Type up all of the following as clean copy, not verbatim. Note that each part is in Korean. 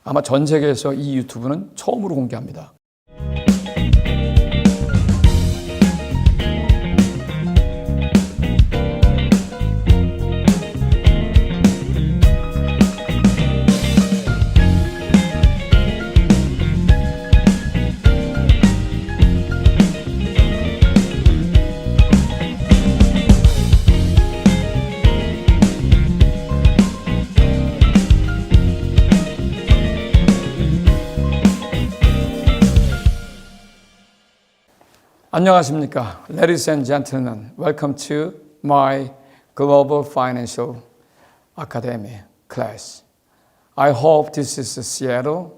아마 전 세계에서 이 유튜브는 처음으로 공개합니다. 안녕하십니까. Ladies and gentlemen, welcome to my Global Financial Academy class. I hope this is Seattle.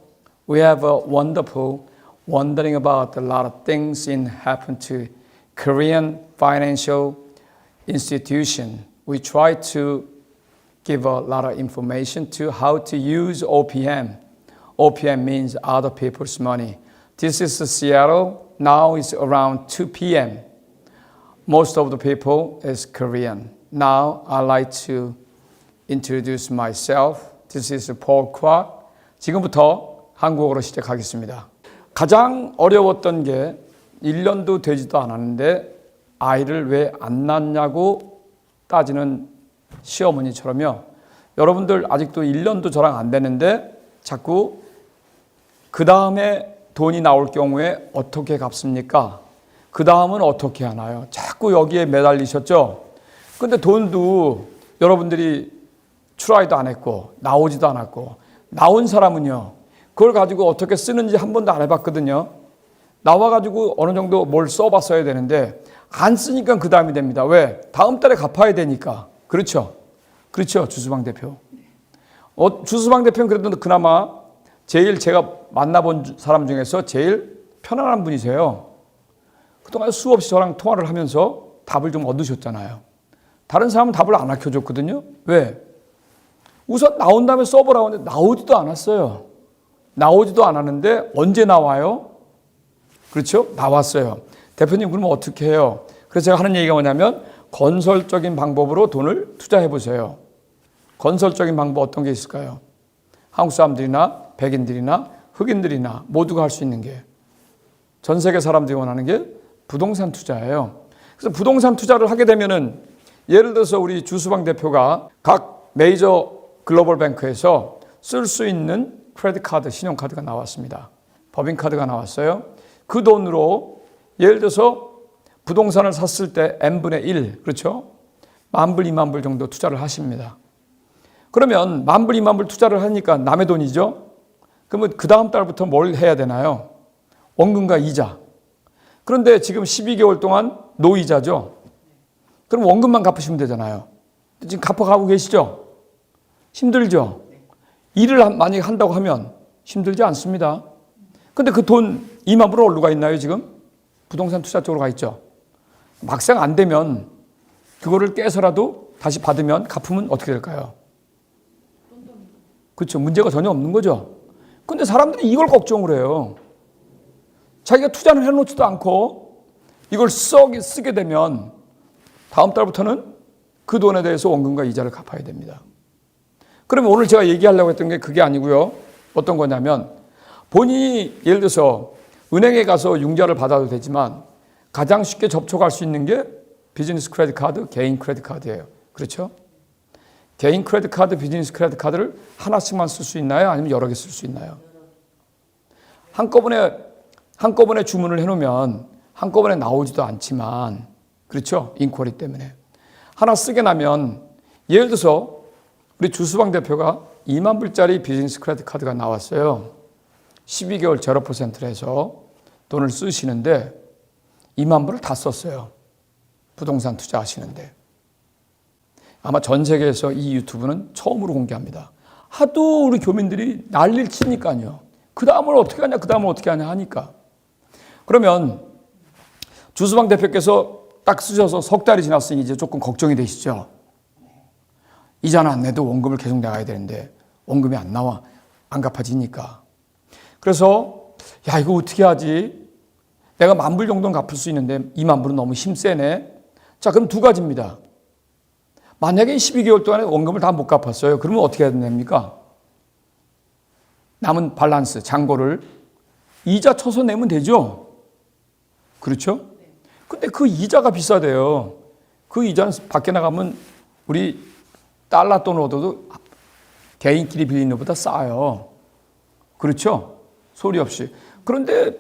We have a wonderful, wondering about a lot of things in happen to Korean financial institution. We try to give a lot of information to how to use OPM. OPM means other people's money. This is Seattle. Now it's around 2 p.m. Most of the people is Korean. Now I'd like to introduce myself. This is Paul Kwok. 지금부터 한국어로 시작하겠습니다. 가장 어려웠던 게 1년도 되지도 않았는데 아이를 왜 안 낳냐고 따지는 시어머니처럼요. 여러분들 아직도 1년도 저랑 안 되는데 자꾸 그 다음에 돈이 나올 경우에 어떻게 갚습니까? 그 다음은 어떻게 하나요? 자꾸 여기에 매달리셨죠? 근데 돈도 여러분들이 트라이도 안 했고 나오지도 않았고 나온 사람은요. 그걸 가지고 어떻게 쓰는지 한 번도 안 해봤거든요. 나와가지고 어느 정도 뭘 써봤어야 되는데 안 쓰니까 그 다음이 됩니다. 왜? 다음 달에 갚아야 되니까. 그렇죠? 그렇죠, 주수방 대표. 주수방 대표는 그래도 그나마 제일 제가 만나본 사람 중에서 제일 편안한 분이세요. 그동안 수없이 저랑 통화를 하면서 답을 좀 얻으셨잖아요. 다른 사람은 답을 안 아껴줬거든요. 왜? 우선 나온 다음에 써보라고 하는데 나오지도 않았어요. 나오지도 않았는데 언제 나와요? 그렇죠? 나왔어요. 대표님 그러면 어떻게 해요? 그래서 제가 하는 얘기가 뭐냐면 건설적인 방법으로 돈을 투자해 보세요. 건설적인 방법 어떤 게 있을까요? 한국 사람들이나 백인들이나 흑인들이나 모두가 할 수 있는 게 전 세계 사람들이 원하는 게 부동산 투자예요. 그래서 부동산 투자를 하게 되면은 예를 들어서 우리 주수방 대표가 각 메이저 글로벌 뱅크에서 쓸 수 있는 크레딧 카드, 신용카드가 나왔습니다. 법인카드가 나왔어요. 그 돈으로 예를 들어서 부동산을 샀을 때 n분의 1, 그렇죠? 10,000불, 20,000불 정도 투자를 하십니다. 그러면 10,000불, 20,000불 투자를 하니까 남의 돈이죠? 그러면 그 다음 달부터 뭘 해야 되나요? 원금과 이자. 그런데 지금 12개월 동안 노이자죠? 그럼 원금만 갚으시면 되잖아요. 지금 갚아가고 계시죠? 힘들죠? 일을 만약에 한다고 하면 힘들지 않습니다. 근데 그 돈 20,000불 어디로 가 있나요, 지금? 부동산 투자 쪽으로 가 있죠. 막상 안 되면 그거를 깨서라도 다시 받으면 갚으면 어떻게 될까요? 그렇죠. 문제가 전혀 없는 거죠. 근데 사람들이 이걸 걱정을 해요. 자기가 투자는 해놓지도 않고 이걸 쓰게 되면 다음 달부터는 그 돈에 대해서 원금과 이자를 갚아야 됩니다. 그러면 오늘 제가 얘기하려고 했던 게 그게 아니고요. 어떤 거냐면 본인이 예를 들어서 은행에 가서 융자를 받아도 되지만 가장 쉽게 접촉할 수 있는 게 비즈니스 크레딧 카드, 개인 크레딧 카드예요. 그렇죠? 개인 크레딧 카드, 비즈니스 크레딧 카드를 하나씩만 쓸 수 있나요? 아니면 여러 개 쓸 수 있나요? 한꺼번에 주문을 해놓으면 한꺼번에 나오지도 않지만, 그렇죠? 인쿼리 때문에. 하나 쓰게 나면, 예를 들어서 우리 주수방 대표가 20,000불짜리 비즈니스 크레딧 카드가 나왔어요. 12개월 0%를 해서 돈을 쓰시는데 20,000불을 다 썼어요. 부동산 투자하시는데. 아마 전 세계에서 이 유튜브는 처음으로 공개합니다. 하도 우리 교민들이 난리를 치니까요. 그 다음을 어떻게 하냐, 그 다음을 어떻게 하냐 하니까. 그러면 주수방 대표께서 딱 쓰셔서 석 달이 지났으니 이제 조금 걱정이 되시죠. 이자는 안 내도 원금을 계속 내야 되는데 원금이 안 나와. 안 갚아지니까. 그래서 야 이거 어떻게 하지? 내가 10,000불 정도는 갚을 수 있는데 20,000불은 너무 힘세네. 자 그럼 두 가지입니다. 만약에 12개월 동안에 원금을 다 못 갚았어요. 그러면 어떻게 해야 됩니까? 남은 밸런스, 잔고를 이자 쳐서 내면 되죠? 그렇죠? 근데 그 이자가 비싸대요. 그 이자는 밖에 나가면 우리 달러 돈 얻어도 개인끼리 빌리는 것보다 싸요. 그렇죠? 소리 없이. 그런데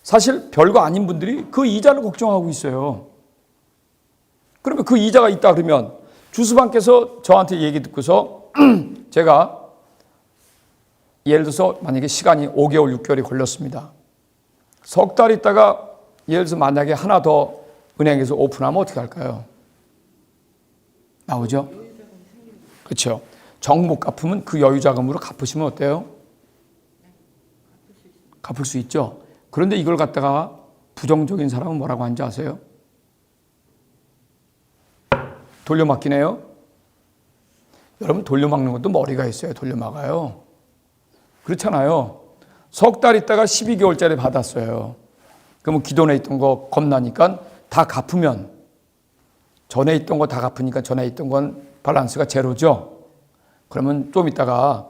사실 별거 아닌 분들이 그 이자를 걱정하고 있어요. 그러면 그 이자가 있다 그러면 주수방께서 저한테 얘기 듣고서 제가 예를 들어서 만약에 시간이 5개월, 6개월이 걸렸습니다. 석 달 있다가 예를 들어서 만약에 하나 더 은행에서 오픈하면 어떻게 할까요? 나오죠? 그렇죠. 정 못 갚으면 그 여유자금으로 갚으시면 어때요? 갚을 수 있죠. 그런데 이걸 갖다가 부정적인 사람은 뭐라고 하는지 아세요? 돌려막기네요. 여러분 돌려막는 것도 머리가 있어야 돌려막아요. 그렇잖아요. 석 달 있다가 12개월짜리 받았어요. 그러면 기존에 있던 거 겁나니까 다 갚으면 전에 있던 거 다 갚으니까 전에 있던 건 밸런스가 제로죠. 그러면 좀 있다가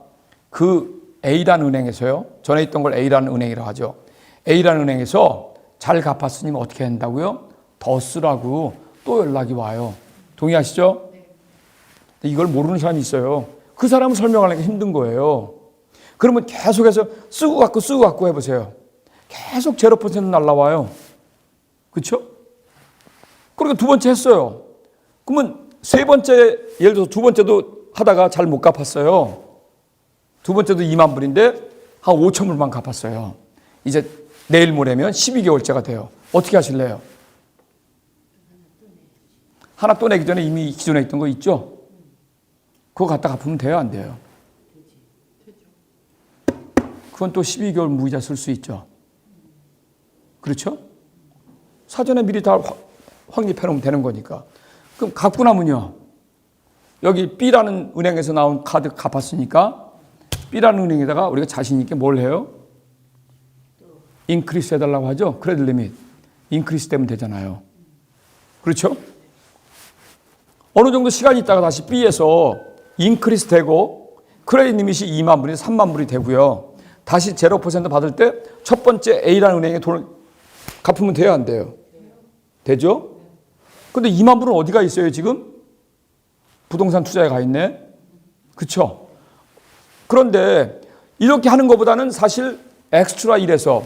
그 A라는 은행에서요. 전에 있던 걸 A라는 은행이라고 하죠. A라는 은행에서 잘 갚았으니 어떻게 한다고요? 더 쓰라고 또 연락이 와요. 동의하시죠? 이걸 모르는 사람이 있어요. 그 사람은 설명하는 게 힘든 거예요. 그러면 계속해서 쓰고 갖고 해보세요. 계속 0% 날라와요. 그렇죠? 그러니까 두 번째 했어요. 그러면 세 번째, 예를 들어서 두 번째도 하다가 잘 못 갚았어요. 두 번째도 2만 불인데 한 5천 불만 갚았어요. 이제 내일 모레면 12개월째가 돼요. 어떻게 하실래요? 하나 또 내기 전에 이미 기존에 있던 거 있죠? 그거 갖다 갚으면 돼요, 안 돼요? 그건 또 12개월 무이자 쓸 수 있죠. 그렇죠? 사전에 미리 다 확립해 놓으면 되는 거니까. 그럼 갚고 나면요. 여기 B라는 은행에서 나온 카드 갚았으니까 B라는 은행에다가 우리가 자신 있게 뭘 해요? 인크리스 해달라고 하죠. 크레딧 리밋. 인크리스 되면 되잖아요. 그렇죠? 어느 정도 시간이 있다가 다시 B에서 인크리스 되고 크레딧 리밋이 2만 불이 3만 불이 되고요. 다시 0% 받을 때 첫 번째 A라는 은행에 돈을 갚으면 돼요, 안 돼요? 되죠? 근데 2만 불은 어디가 있어요, 지금? 부동산 투자에 가 있네. 그렇죠? 그런데 이렇게 하는 것보다는 사실 엑스트라 일해서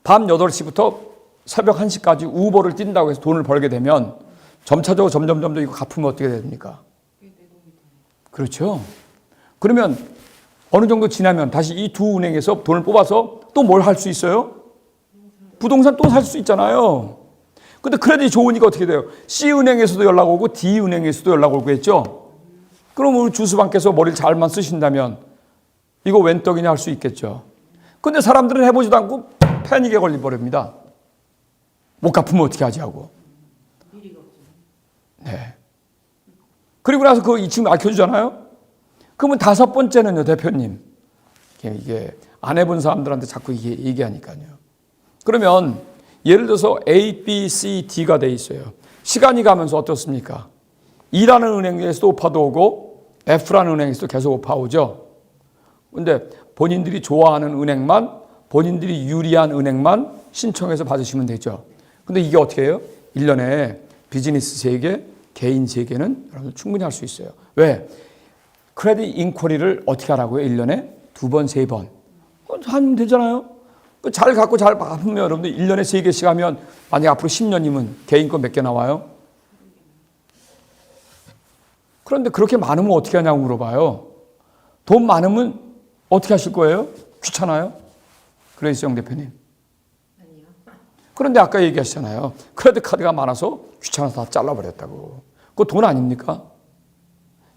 밤 8시부터 새벽 1시까지 우버를 뛴다고 해서 돈을 벌게 되면 점차적으로 점점 이거 갚으면 어떻게 됩니까? 그렇죠? 그러면 어느 정도 지나면 다시 이 두 은행에서 돈을 뽑아서 또 뭘 할 수 있어요? 부동산 또 살 수 있잖아요. 근데 크레딧이 좋으니까 어떻게 돼요? C은행에서도 연락 오고 D은행에서도 연락 오고 했죠? 그럼 우리 주수방께서 머리를 잘만 쓰신다면 이거 웬 떡이냐 할 수 있겠죠. 근데 사람들은 해보지도 않고 패닉에 걸려버립니다. 못 갚으면 어떻게 하지 하고. 네. 그리고 나서 그거 이 친구 알려주잖아요? 그러면 다섯 번째는요, 대표님. 이게 안 해본 사람들한테 자꾸 이게 얘기하니까요. 그러면 예를 들어서 A, B, C, D가 돼 있어요. 시간이 가면서 어떻습니까? E라는 은행에서도 오파도 오고 F라는 은행에서도 계속 오파 오죠. 근데 본인들이 좋아하는 은행만, 본인들이 유리한 은행만 신청해서 받으시면 되죠. 근데 이게 어떻게 해요? 1년에 비즈니스 3개, 개인 3개는 여러분들 충분히 할 수 있어요. 왜? 크레딧 인쿼리를 어떻게 하라고요? 1년에 2번, 3번. 하면 되잖아요. 잘 갖고 잘 갚으면 여러분들 1년에 3개씩 하면 만약 앞으로 10년이면 개인 거 몇 개 나와요? 그런데 그렇게 많으면 어떻게 하냐고 물어봐요. 돈 많으면 어떻게 하실 거예요? 귀찮아요? 그레이스 영 대표님. 아니요. 그런데 아까 얘기하셨잖아요. 크레딧 카드가 많아서 귀찮아서 다 잘라버렸다고. 그거 돈 아닙니까?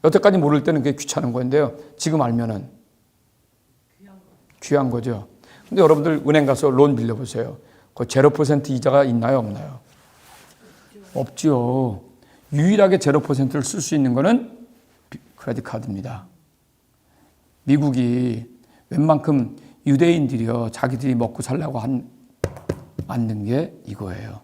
여태까지 모를 때는 그게 귀찮은 건데요. 지금 알면은 귀한 거죠. 근데 여러분들 은행 가서 론 빌려보세요. 그 0% 이자가 있나요, 없나요? 없죠. 유일하게 0%를 쓸 수 있는 거는 크레딧 카드입니다. 미국이 웬만큼 유대인들이요, 자기들이 먹고 살려고 만든 게 이거예요.